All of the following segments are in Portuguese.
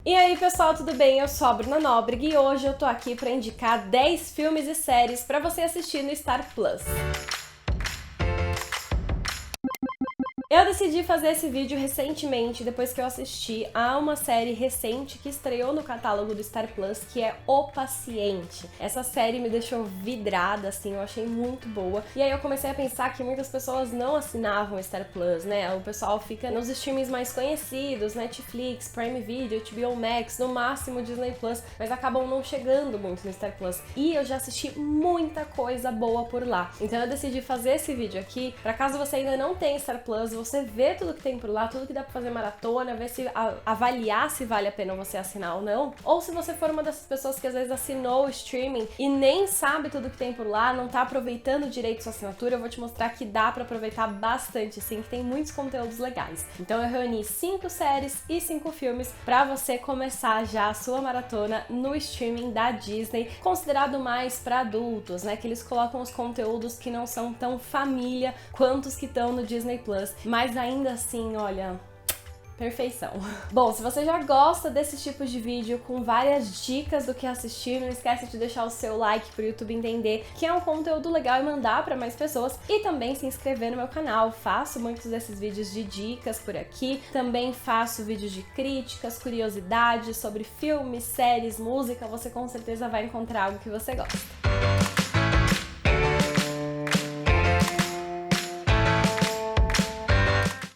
E aí pessoal, tudo bem? Eu sou a Bruna Nóbrega e hoje eu tô aqui pra indicar 10 filmes e séries pra você assistir no Star Plus. Eu decidi fazer esse vídeo recentemente, depois que eu assisti a uma série recente que estreou no catálogo do Star Plus, que é O Paciente. Essa série me deixou vidrada, assim, eu achei muito boa. E aí eu comecei a pensar que muitas pessoas não assinavam o Star Plus, né? O pessoal fica nos streamings mais conhecidos, Netflix, Prime Video, HBO Max, no máximo Disney Plus, mas acabam não chegando muito no Star Plus. E eu já assisti muita coisa boa por lá. Então eu decidi fazer esse vídeo aqui, pra caso você ainda não tenha Star Plus, você vê tudo que tem por lá, tudo que dá pra fazer maratona, ver se avaliar se vale a pena você assinar ou não. Ou se você for uma dessas pessoas que às vezes assinou o streaming e nem sabe tudo que tem por lá, não tá aproveitando direito sua assinatura, eu vou te mostrar que dá pra aproveitar bastante, sim, que tem muitos conteúdos legais. Então eu reuni 5 séries e 5 filmes pra você começar já a sua maratona no streaming da Disney, considerado mais pra adultos, né, que eles colocam os conteúdos que não são tão família quanto os que estão no Disney Plus, mas ainda assim, olha, perfeição. Bom, se você já gosta desses tipos de vídeo com várias dicas do que assistir, não esquece de deixar o seu like pro YouTube entender que é um conteúdo legal e mandar para mais pessoas, e também se inscrever no meu canal. Faço muitos desses vídeos de dicas por aqui, também faço vídeos de críticas, curiosidades sobre filmes, séries, música, você com certeza vai encontrar algo que você gosta.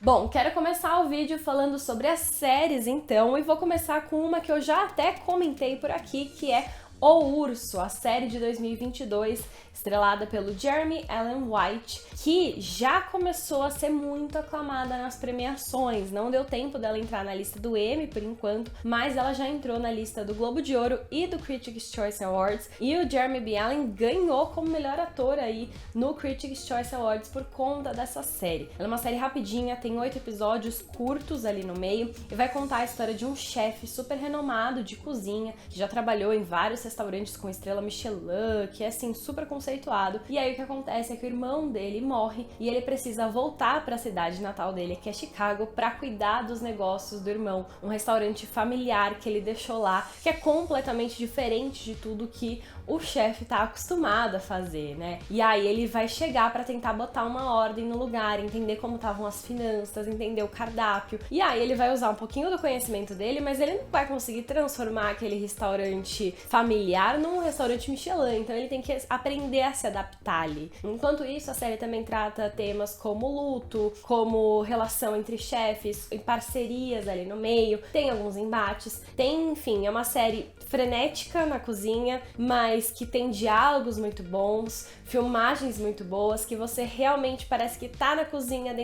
Bom, quero começar o vídeo falando sobre as séries então, e vou começar com uma que eu já até comentei por aqui, que é O Urso, a série de 2022, estrelada pelo Jeremy Allen White, que já começou a ser muito aclamada nas premiações. Não deu tempo dela entrar na lista do Emmy por enquanto, mas ela já entrou na lista do Globo de Ouro e do Critics' Choice Awards, e o Jeremy B. Allen ganhou como melhor ator aí no Critics' Choice Awards por conta dessa série. Ela é uma série rapidinha, tem 8 episódios curtos ali no meio, e vai contar a história de um chefe super renomado de cozinha, que já trabalhou em vários restaurantes com estrela Michelin, que é assim, super conceituado. E aí o que acontece é que o irmão dele morre e ele precisa voltar para a cidade natal dele, que é Chicago, para cuidar dos negócios do irmão, um restaurante familiar que ele deixou lá, que é completamente diferente de tudo que o chefe tá acostumado a fazer, né? E aí ele vai chegar para tentar botar uma ordem no lugar, entender como estavam as finanças, entender o cardápio. E aí ele vai usar um pouquinho do conhecimento dele, mas ele não vai conseguir transformar aquele restaurante familiar num restaurante Michelin, então ele tem que aprender a se adaptar ali. Enquanto isso, a série também trata temas como luto, como relação entre chefes, em parcerias ali no meio, tem alguns embates, tem, enfim, é uma série frenética na cozinha, mas que tem diálogos muito bons, filmagens muito boas, que você realmente parece que tá na cozinha,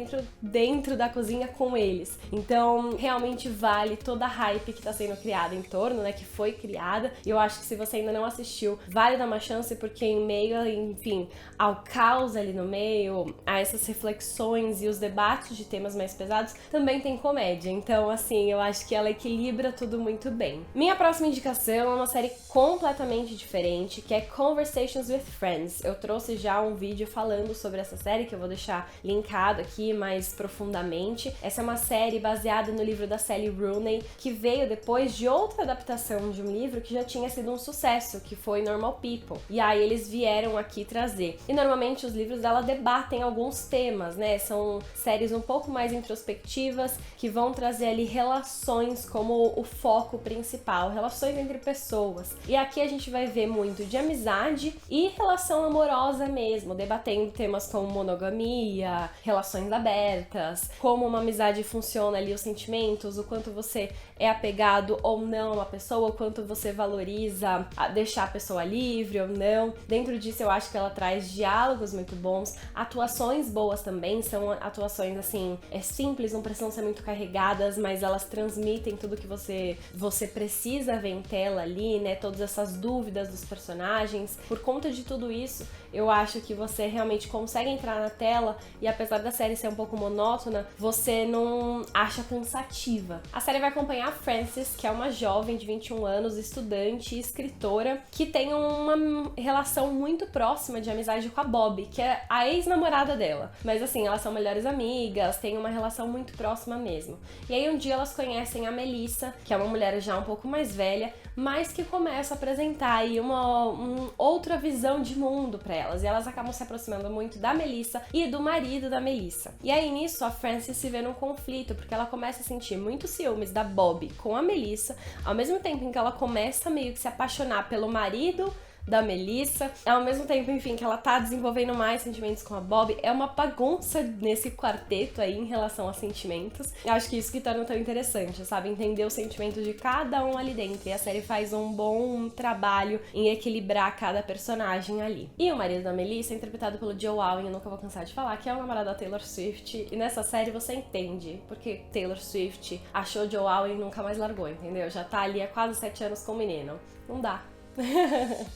dentro da cozinha com eles. Então, realmente vale toda a hype que tá sendo criada em torno, né, que foi criada. E eu acho que se você ainda não assistiu, vale dar uma chance, porque em meio, enfim, ao caos ali no meio, a essas reflexões e os debates de temas mais pesados, também tem comédia. Então, assim, eu acho que ela equilibra tudo muito bem. Minha próxima indicação é uma série completamente diferente, que é Conversations with Friends. Eu trouxe já um vídeo falando sobre essa série, que eu vou deixar linkado aqui mais profundamente. Essa é uma série baseada no livro da Sally Rooney, que veio depois de outra adaptação de um livro que já tinha sido um sucesso, que foi Normal People. E aí eles vieram aqui trazer. E normalmente os livros dela debatem alguns temas, né? São séries um pouco mais introspectivas, que vão trazer ali relações como o foco principal, relações entre pessoas. E aqui a gente vai ver muito de amizade e relação amorosa mesmo, debatendo temas como monogamia, relações abertas, como uma amizade funciona ali, os sentimentos, o quanto você é apegado ou não a uma pessoa, o quanto você valoriza deixar a pessoa livre ou não. Dentro disso eu acho que ela traz diálogos muito bons, atuações boas também, são atuações assim, simples, não precisam ser muito carregadas, mas elas transmitem tudo que você precisa ver em tela ali, né, todas essas dúvidas dos personagens. Por conta de tudo isso, eu acho que você realmente consegue entrar na tela e, apesar da série ser um pouco monótona, você não acha cansativa. A série vai acompanhar a Frances, que é uma jovem de 21 anos, estudante e escritora escritora que tem uma relação muito próxima de amizade com a Bob, que é a ex-namorada dela. Mas assim, elas são melhores amigas, têm uma relação muito próxima mesmo. E aí um dia elas conhecem a Melissa, que é uma mulher já um pouco mais velha, mas que começa a apresentar aí uma outra visão de mundo pra elas. E elas acabam se aproximando muito da Melissa e do marido da Melissa. E aí nisso a Frances se vê num conflito, porque ela começa a sentir muitos ciúmes da Bob com a Melissa, ao mesmo tempo em que ela começa meio que se apaixonar pelo marido da Melissa, ao mesmo tempo, enfim, que ela tá desenvolvendo mais sentimentos com a Bob. É uma bagunça nesse quarteto aí em relação a sentimentos. Eu acho que isso que torna tão interessante, sabe? Entender os sentimentos de cada um ali dentro. E a série faz um bom trabalho em equilibrar cada personagem ali. E o marido da Melissa é interpretado pelo Joe Alwyn, eu nunca vou cansar de falar, que é o namorado da Taylor Swift. E nessa série você entende porque Taylor Swift achou Joe Alwyn e nunca mais largou, entendeu? Já tá ali há quase 7 anos com o menino. Não dá.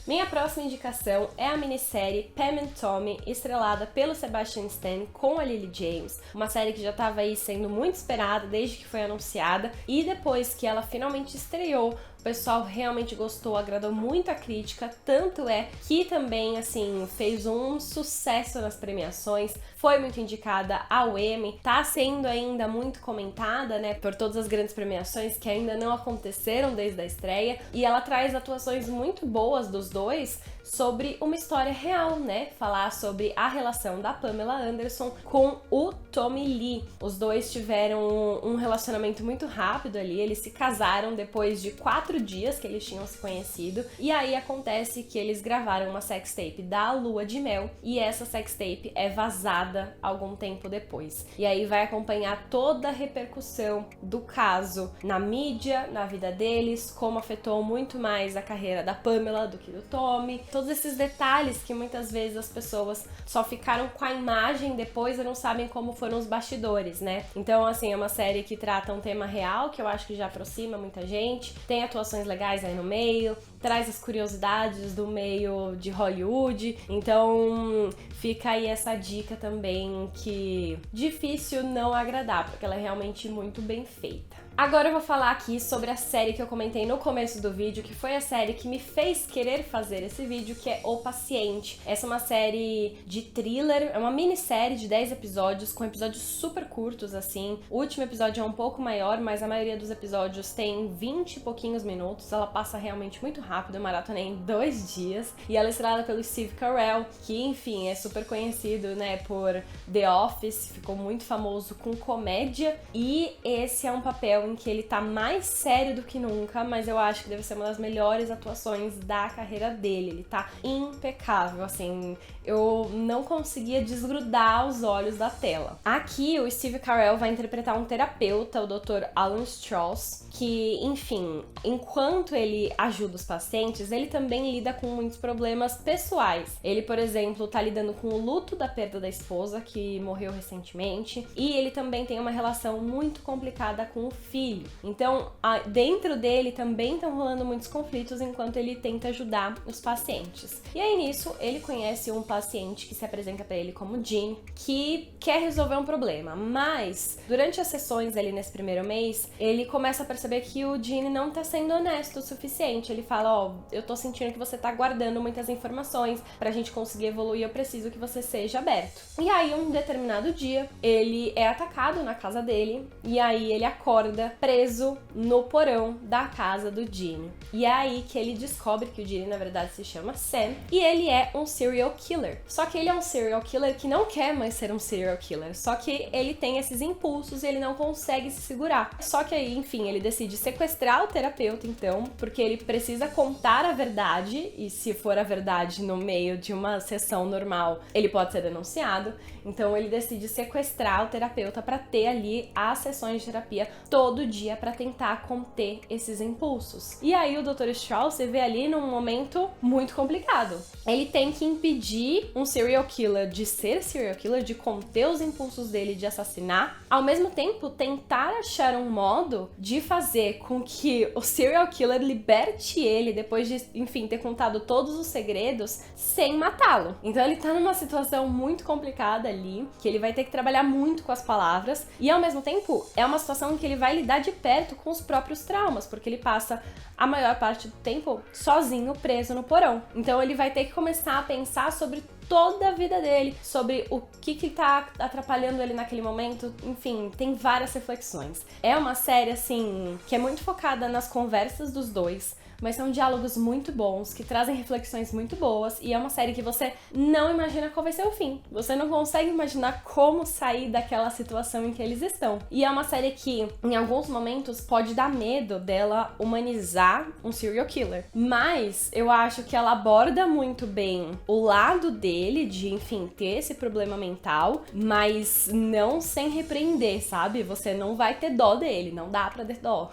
Minha próxima indicação é a minissérie Pam and Tommy, estrelada pelo Sebastian Stan com a Lily James, uma série que já estava aí sendo muito esperada desde que foi anunciada, e depois que ela finalmente estreou, o pessoal realmente gostou, agradou muito a crítica, tanto é que também, assim, fez um sucesso nas premiações, foi muito indicada ao Emmy, tá sendo ainda muito comentada, né, por todas as grandes premiações que ainda não aconteceram desde a estreia, e ela traz atuações muito boas dos dois sobre uma história real, né, falar sobre a relação da Pamela Anderson com o Tommy Lee. Os dois tiveram um relacionamento muito rápido ali, eles se casaram depois de 4 dias que eles tinham se conhecido, e aí acontece que eles gravaram uma sextape da lua de mel, e essa sextape é vazada algum tempo depois. E aí vai acompanhar toda a repercussão do caso na mídia, na vida deles, como afetou muito mais a carreira da Pamela do que do Tommy, todos esses detalhes que muitas vezes as pessoas só ficaram com a imagem depois e não sabem como foram os bastidores, né? Então, assim, é uma série que trata um tema real, que eu acho que já aproxima muita gente, tem atuações legais aí no meio, traz as curiosidades do meio de Hollywood, então fica aí essa dica também, que difícil não agradar, porque ela é realmente muito bem feita. Agora eu vou falar aqui sobre a série que eu comentei no começo do vídeo, que foi a série que me fez querer fazer esse vídeo, que é O Paciente. Essa é uma série de thriller, é uma minissérie de 10 episódios, com episódios super curtos, assim. O último episódio é um pouco maior, mas a maioria dos episódios tem 20 e pouquinhos minutos, ela passa realmente muito rápido, eu maratonei em 2 dias. E ela é estrelada pelo Steve Carell, que, enfim, é super conhecido, né, por The Office, ficou muito famoso com comédia, e esse é um papel em que ele tá mais sério do que nunca, mas eu acho que deve ser uma das melhores atuações da carreira dele. Ele tá impecável, assim, eu não conseguia desgrudar os olhos da tela. Aqui o Steve Carell vai interpretar um terapeuta, o Dr. Alan Strauss, que, enfim, enquanto ele ajuda os pacientes, ele também lida com muitos problemas pessoais. Ele, por exemplo, tá lidando com o luto da perda da esposa, que morreu recentemente, e ele também tem uma relação muito complicada com o filho. Então, dentro dele também estão rolando muitos conflitos enquanto ele tenta ajudar os pacientes. E aí, nisso, ele conhece um paciente que se apresenta pra ele como Gene, que quer resolver um problema, mas durante as sessões ali nesse primeiro mês, ele começa a perceber que o Gene não tá sendo honesto o suficiente. Ele fala, eu tô sentindo que você tá guardando muitas informações, pra gente conseguir evoluir, eu preciso que você seja aberto. E aí, um determinado dia, ele é atacado na casa dele, e aí ele acorda preso no porão da casa do Gene. E é aí que ele descobre que o Gene, na verdade, se chama Sam, e ele é um serial killer. Só que ele é um serial killer que não quer mais ser um serial killer, só que ele tem esses impulsos e ele não consegue se segurar. Só que aí, enfim, ele decide sequestrar o terapeuta, então, porque ele precisa contar a verdade, e se for a verdade no meio de uma sessão normal, ele pode ser denunciado. Então ele decide sequestrar o terapeuta para ter ali as sessões de terapia todo dia para tentar conter esses impulsos. E aí o Dr. Strauss se vê ali num momento muito complicado. Ele tem que impedir um serial killer de ser serial killer, de conter os impulsos dele de assassinar, ao mesmo tempo tentar achar um modo de fazer fazer com que o serial killer liberte ele depois de, enfim, ter contado todos os segredos sem matá-lo. Então ele tá numa situação muito complicada ali, que ele vai ter que trabalhar muito com as palavras e ao mesmo tempo é uma situação em que ele vai lidar de perto com os próprios traumas, porque ele passa a maior parte do tempo sozinho, preso no porão. Então ele vai ter que começar a pensar sobre toda a vida dele, sobre o que tá atrapalhando ele naquele momento, enfim, tem várias reflexões. É uma série, assim, que é muito focada nas conversas dos dois, mas são diálogos muito bons, que trazem reflexões muito boas, e é uma série que você não imagina qual vai ser o fim. Você não consegue imaginar como sair daquela situação em que eles estão. E é uma série que, em alguns momentos, pode dar medo dela humanizar um serial killer. Mas eu acho que ela aborda muito bem o lado dele, de, enfim, ter esse problema mental, mas não sem repreender, sabe? Você não vai ter dó dele, não dá pra ter dó.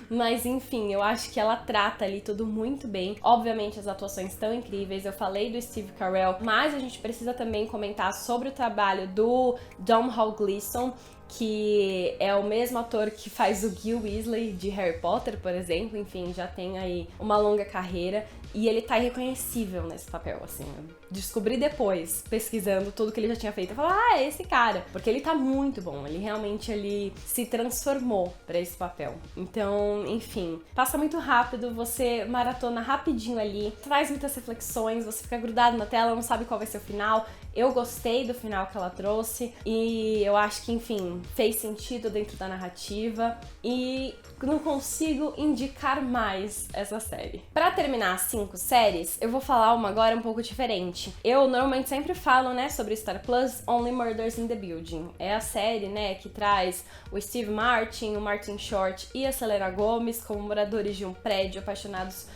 Mas, enfim, eu acho que ela trata ali tudo muito bem. Obviamente, as atuações estão incríveis. Eu falei do Steve Carell, mas a gente precisa também comentar sobre o trabalho do Domhnall Gleeson, que é o mesmo ator que faz o Gil Weasley de Harry Potter, por exemplo. Enfim, já tem aí uma longa carreira. E ele tá irreconhecível nesse papel, assim. Eu descobri depois, pesquisando tudo que ele já tinha feito. Eu falei, é esse cara. Porque ele tá muito bom. Ele realmente, ele se transformou pra esse papel. Então, enfim, passa muito rápido. Você maratona rapidinho ali. Traz muitas reflexões. Você fica grudado na tela, não sabe qual vai ser o final. Eu gostei do final que ela trouxe. E eu acho que, enfim, fez sentido dentro da narrativa. E não consigo indicar mais essa série. Pra terminar as 5 séries, eu vou falar uma agora um pouco diferente. Eu normalmente sempre falo, né, sobre Star Plus, Only Murders in the Building. É a série, né, que traz o Steve Martin, o Martin Short e a Selena Gomez como moradores de um prédio apaixonados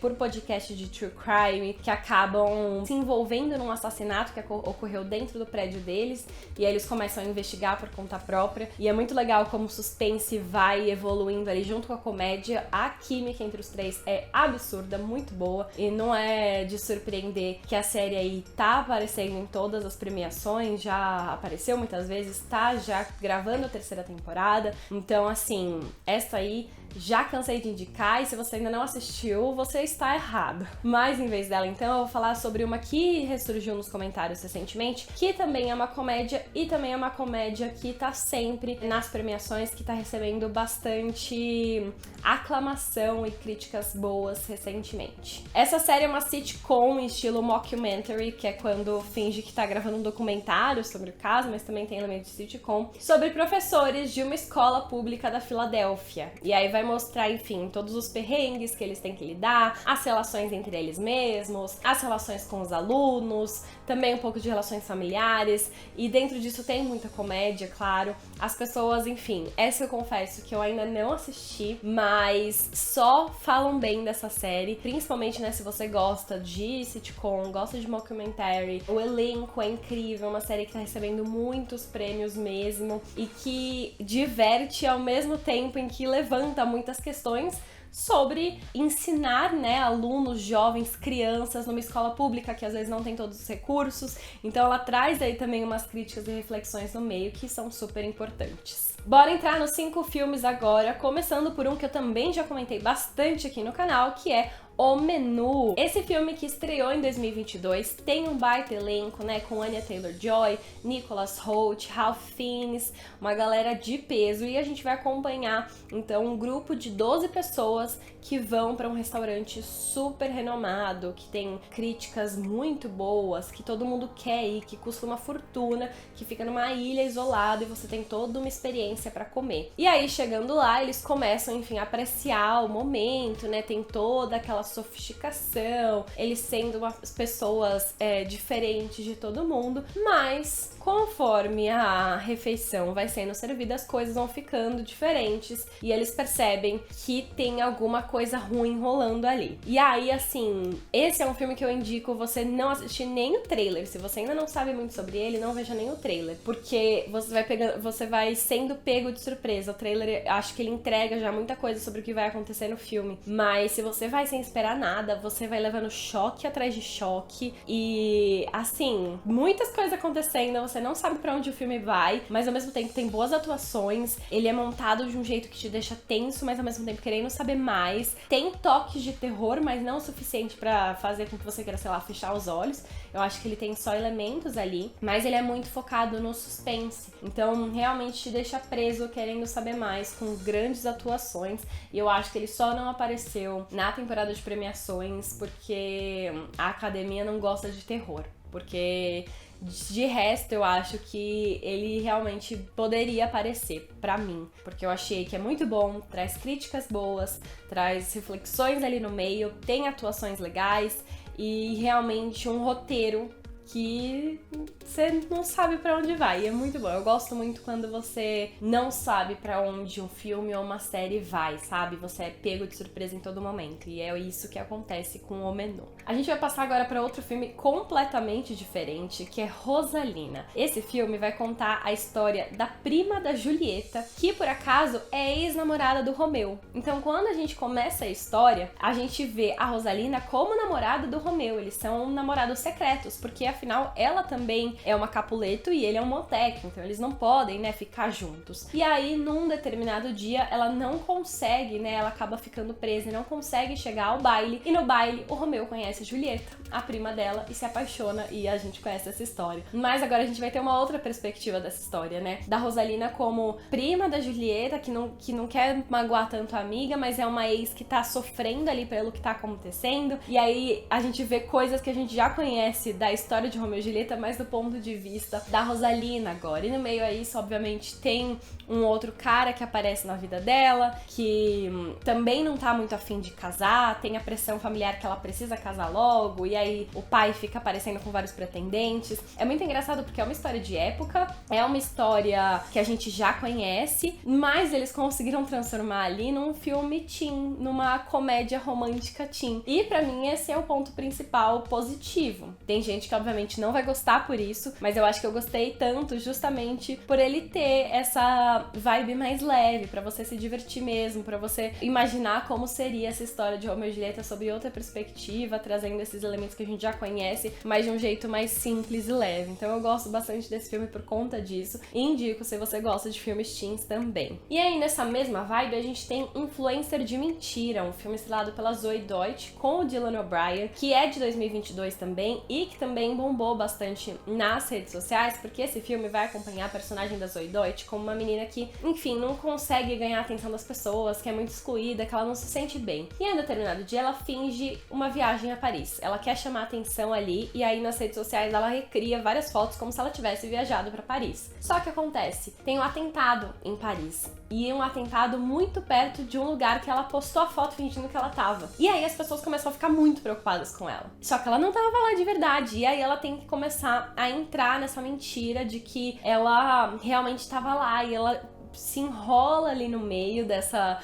por podcast de true crime, que acabam se envolvendo num assassinato que ocorreu dentro do prédio deles, e aí eles começam a investigar por conta própria, e é muito legal como o suspense vai evoluindo ali junto com a comédia. A química entre os três é absurda, muito boa, e não é de surpreender que a série aí tá aparecendo em todas as premiações, já apareceu muitas vezes, tá já gravando a 3ª temporada, então assim, essa aí já cansei de indicar, e se você ainda não assistiu, você está errado. Mas em vez dela, então, eu vou falar sobre uma que ressurgiu nos comentários recentemente, que também é uma comédia, e também é uma comédia que tá sempre nas premiações, que tá recebendo bastante aclamação e críticas boas recentemente. Essa série é uma sitcom em estilo mockumentary, que é quando finge que tá gravando um documentário sobre o caso, mas também tem elementos de sitcom, sobre professores de uma escola pública da Filadélfia. E aí vai mostrar, enfim, todos os perrengues que eles têm que lidar, as relações entre eles mesmos, as relações com os alunos, também um pouco de relações familiares, e dentro disso tem muita comédia, claro. As pessoas, enfim, essa eu confesso que eu ainda não assisti, mas só falam bem dessa série, principalmente, né, se você gosta de sitcom, gosta de mockumentary. O elenco é incrível, uma série que tá recebendo muitos prêmios mesmo, e que diverte ao mesmo tempo em que levanta muitas questões sobre ensinar, né, alunos, jovens, crianças numa escola pública que às vezes não tem todos os recursos. Então ela traz aí também umas críticas e reflexões no meio que são super importantes. Bora entrar nos 5 filmes agora, começando por um que eu também já comentei bastante aqui no canal, que é O Menu. Esse filme que estreou em 2022 tem um baita elenco, né, com Anya Taylor-Joy, Nicholas Hoult, Ralph Fiennes, uma galera de peso, e a gente vai acompanhar então um grupo de 12 pessoas que vão para um restaurante super renomado, que tem críticas muito boas, que todo mundo quer ir, que custa uma fortuna, que fica numa ilha isolada e você tem toda uma experiência para comer. E aí, chegando lá, eles começam, enfim, a apreciar o momento, né, tem toda aquela sofisticação, eles sendo umas pessoas diferentes de todo mundo, mas conforme a refeição vai sendo servida, as coisas vão ficando diferentes e eles percebem que tem alguma coisa ruim rolando ali. E aí, assim, esse é um filme que eu indico você não assistir nem o trailer. Se você ainda não sabe muito sobre ele, não veja nem o trailer, porque você vai sendo pego de surpresa. O trailer, acho que ele entrega já muita coisa sobre o que vai acontecer no filme, mas se você vai sem esperar nada, você vai levando choque atrás de choque e, assim, muitas coisas acontecendo, você você não sabe pra onde o filme vai, mas ao mesmo tempo tem boas atuações, ele é montado de um jeito que te deixa tenso, mas ao mesmo tempo querendo saber mais. Tem toques de terror, mas não o suficiente pra fazer com que você queira, sei lá, fechar os olhos. Eu acho que ele tem só elementos ali, mas ele é muito focado no suspense. Então, realmente te deixa preso querendo saber mais, com grandes atuações. E eu acho que ele só não apareceu na temporada de premiações porque a academia não gosta de terror. Porque de resto, eu acho que ele realmente poderia aparecer pra mim, porque eu achei que é muito bom, traz críticas boas, traz reflexões ali no meio, tem atuações legais e realmente um roteiro que você não sabe pra onde vai, e é muito bom. Eu gosto muito quando você não sabe pra onde um filme ou uma série vai, sabe? Você é pego de surpresa em todo momento, e é isso que acontece com o Menu. A gente vai passar agora pra outro filme completamente diferente, que é Rosalina. Esse filme vai contar a história da prima da Julieta, que por acaso é ex-namorada do Romeu. Então, quando a gente começa a história, a gente vê a Rosalina como namorada do Romeu. Eles são namorados secretos, porque afinal ela também é uma Capuleto e ele é um Montecchio, então eles não podem, né, ficar juntos. E aí, num determinado dia, ela não consegue, né, ela acaba ficando presa e não consegue chegar ao baile. E no baile, o Romeu conhece a Julieta, a prima dela, e se apaixona, e a gente conhece essa história. Mas agora a gente vai ter uma outra perspectiva dessa história, né, da Rosalina como prima da Julieta, que não quer magoar tanto a amiga, mas é uma ex que tá sofrendo ali pelo que tá acontecendo. E aí a gente vê coisas que a gente já conhece da história de Romeu e Julieta, mas do ponto de vista da Rosalina agora. E no meio a isso, obviamente, tem um outro cara que aparece na vida dela, que também não tá muito afim de casar, tem a pressão familiar que ela precisa casar logo, e aí o pai fica aparecendo com vários pretendentes. É muito engraçado porque é uma história de época, é uma história que a gente já conhece, mas eles conseguiram transformar ali num filme teen, numa comédia romântica teen. E pra mim esse é o ponto principal positivo. Tem gente que obviamente não vai gostar por isso, mas eu acho que eu gostei tanto justamente por ele ter essa vibe mais leve, pra você se divertir mesmo, pra você imaginar como seria essa história de Romeu e Julieta sob outra perspectiva, trazendo esses elementos que a gente já conhece, mas de um jeito mais simples e leve. Então eu gosto bastante desse filme por conta disso, e indico se você gosta de filmes teens também. E aí, nessa mesma vibe, a gente tem Influencer de Mentira, um filme estrelado pela Zoe Deutch com o Dylan O'Brien, que é de 2022 também, e que também bombou bastante nas redes sociais, porque esse filme vai acompanhar a personagem da Zoe Deutch como uma menina que, enfim, não consegue ganhar a atenção das pessoas, que é muito excluída, que ela não se sente bem. E em um determinado dia ela finge uma viagem a Paris. Ela quer chamar atenção ali, e aí nas redes sociais ela recria várias fotos como se ela tivesse viajado para Paris. Só que acontece, tem um atentado em Paris, e um atentado muito perto de um lugar que ela postou a foto fingindo que ela tava. E aí as pessoas começam a ficar muito preocupadas com ela. Só que ela não tava lá de verdade, e aí ela tem que começar a entrar nessa mentira de que ela realmente estava lá, e ela se enrola ali no meio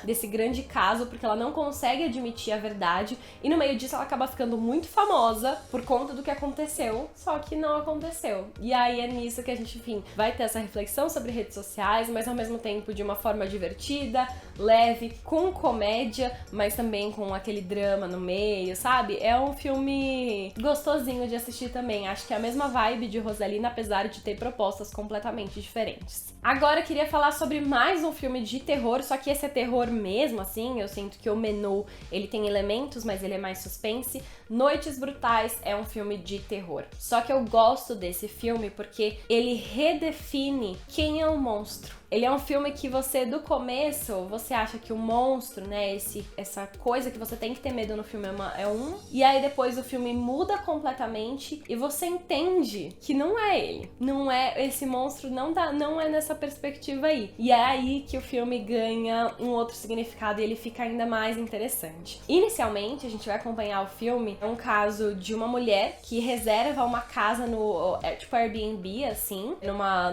desse grande caso, porque ela não consegue admitir a verdade, e no meio disso ela acaba ficando muito famosa por conta do que aconteceu, só que não aconteceu. E aí é nisso que a gente, enfim, vai ter essa reflexão sobre redes sociais, mas ao mesmo tempo de uma forma divertida, leve, com comédia, mas também com aquele drama no meio, sabe? É um filme gostosinho de assistir também. Acho que é a mesma vibe de Rosalina, apesar de ter propostas completamente diferentes. Agora eu queria falar sobre mais um filme de terror, só que esse é terror mesmo, assim. Eu sinto que o Menu, ele tem elementos, mas ele é mais suspense. Noites Brutais é um filme de terror. Só que eu gosto desse filme porque ele redefine quem é o monstro. Ele é um filme que você, do começo, você acha que o monstro, né, essa coisa que você tem que ter medo no filme é um, e aí depois o filme muda completamente e você entende que não é ele. Não é, esse monstro não é nessa perspectiva aí. E é aí que o filme ganha um outro significado e ele fica ainda mais interessante. Inicialmente, a gente vai acompanhar o filme, é um caso de uma mulher que reserva uma casa no, tipo Airbnb, assim,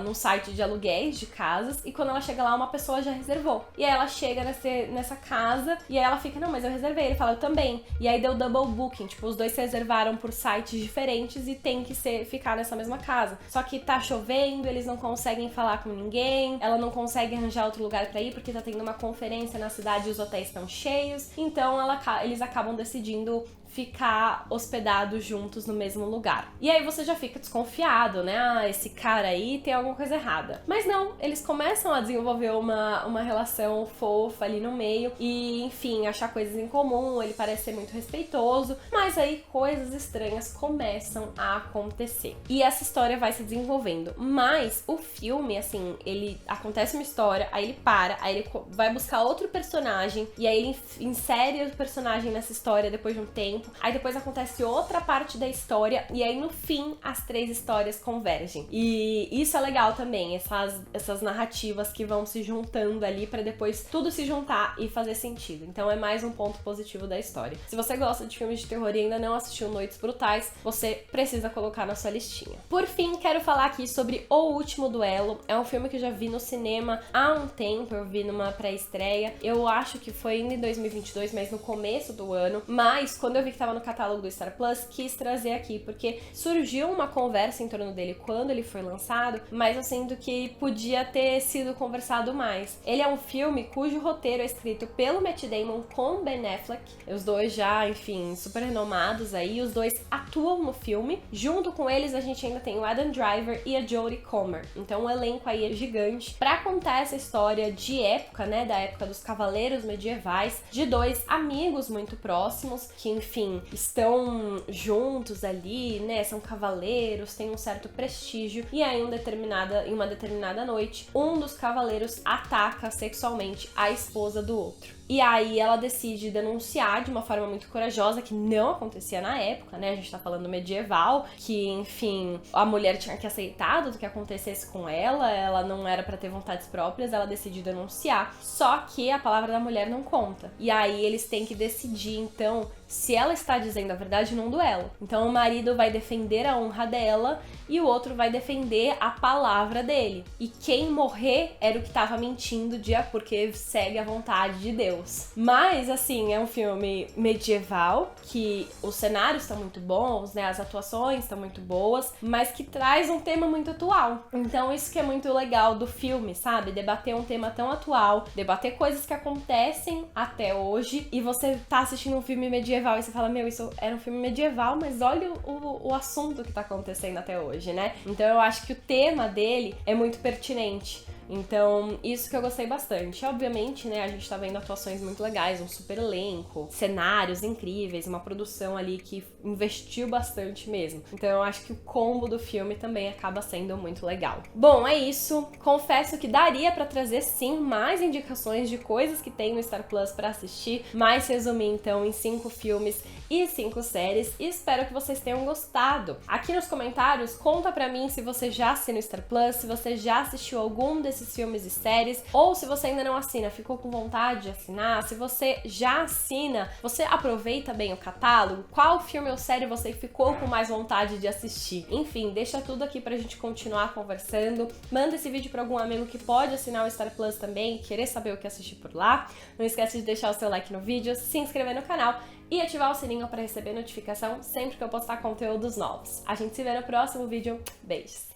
num site de aluguéis de casas, e quando ela chega lá, uma pessoa já reservou. E aí ela chega nessa casa, e aí ela fica, não, mas eu reservei. Ele fala, eu também. E aí deu double booking, tipo, os dois se reservaram por sites diferentes e tem que ficar nessa mesma casa. Só que tá chovendo, eles não conseguem falar com ninguém, ela não consegue arranjar outro lugar pra ir, porque tá tendo uma conferência na cidade e os hotéis estão cheios. Então eles acabam decidindo ficar hospedados juntos no mesmo lugar. E aí você já fica desconfiado, né? Ah, esse cara aí tem alguma coisa errada. Mas não, eles começam a desenvolver uma relação fofa ali no meio e, enfim, achar coisas em comum, ele parece ser muito respeitoso, mas aí coisas estranhas começam a acontecer. E essa história vai se desenvolvendo. Mas o filme, assim, ele acontece uma história, aí ele para, aí ele vai buscar outro personagem, e aí ele insere o personagem nessa história depois de um tempo, aí depois acontece outra parte da história, e aí no fim as 3 histórias convergem. E isso é legal também, essas narrativas que vão se juntando ali pra depois tudo se juntar e fazer sentido. Então é mais um ponto positivo da história. Se você gosta de filmes de terror e ainda não assistiu Noites Brutais, você precisa colocar na sua listinha. Por fim, quero falar aqui sobre O Último Duelo. É um filme que eu já vi no cinema há um tempo, eu vi numa pré-estreia. Eu acho que foi ainda em 2022, mas no começo do ano. Mas quando eu vi que tava no catálogo do Star Plus, quis trazer aqui, porque surgiu uma conversa em torno dele quando ele foi lançado, mas eu sinto que podia ter sido conversado mais. Ele é um filme cujo roteiro é escrito pelo Matt Damon com Ben Affleck. Os dois já, enfim, super renomados aí. Os dois atuam no filme. Junto com eles, a gente ainda tem o Adam Driver e a Jodie Comer. Então o elenco aí é gigante. Pra contar essa história de época, né, da época dos cavaleiros medievais, de 2 amigos muito próximos, que, enfim, estão juntos ali, né, são cavaleiros, têm um certo prestígio, e aí em uma determinada noite, um dos cavaleiros ataca sexualmente a esposa do outro. E aí ela decide denunciar de uma forma muito corajosa, que não acontecia na época, né? A gente tá falando medieval, que, enfim, a mulher tinha que aceitar tudo que acontecesse com ela não era pra ter vontades próprias, ela decide denunciar. Só que a palavra da mulher não conta. E aí eles têm que decidir, então, se ela está dizendo a verdade num duelo. Então o marido vai defender a honra dela e o outro vai defender a palavra dele. E quem morrer era o que tava mentindo, porque segue a vontade de Deus. Mas, assim, é um filme medieval, que os cenários estão muito bons, né? As atuações estão muito boas, mas que traz um tema muito atual. Então isso que é muito legal do filme, sabe? Debater um tema tão atual, debater coisas que acontecem até hoje, e você tá assistindo um filme medieval e você fala, meu, isso era um filme medieval, mas olha o assunto que tá acontecendo até hoje, né? Então eu acho que o tema dele é muito pertinente. Então, isso que eu gostei bastante. Obviamente, né, a gente tá vendo atuações muito legais, um super elenco, cenários incríveis, uma produção ali que investiu bastante mesmo. Então, eu acho que o combo do filme também acaba sendo muito legal. Bom, é isso. Confesso que daria pra trazer, sim, mais indicações de coisas que tem no Star Plus pra assistir, mas resumi, então, em 5 filmes e 5 séries, e espero que vocês tenham gostado. Aqui nos comentários, conta pra mim se você já assina o Star Plus, se você já assistiu algum desses filmes e séries, ou se você ainda não assina, ficou com vontade de assinar. Se você já assina, você aproveita bem o catálogo? Qual filme ou série você ficou com mais vontade de assistir? Enfim, deixa tudo aqui pra gente continuar conversando. Manda esse vídeo pra algum amigo que pode assinar o Star Plus também e querer saber o que assistir por lá. Não esquece de deixar o seu like no vídeo, se inscrever no canal e ativar o sininho para receber notificação sempre que eu postar conteúdos novos. A gente se vê no próximo vídeo. Beijos!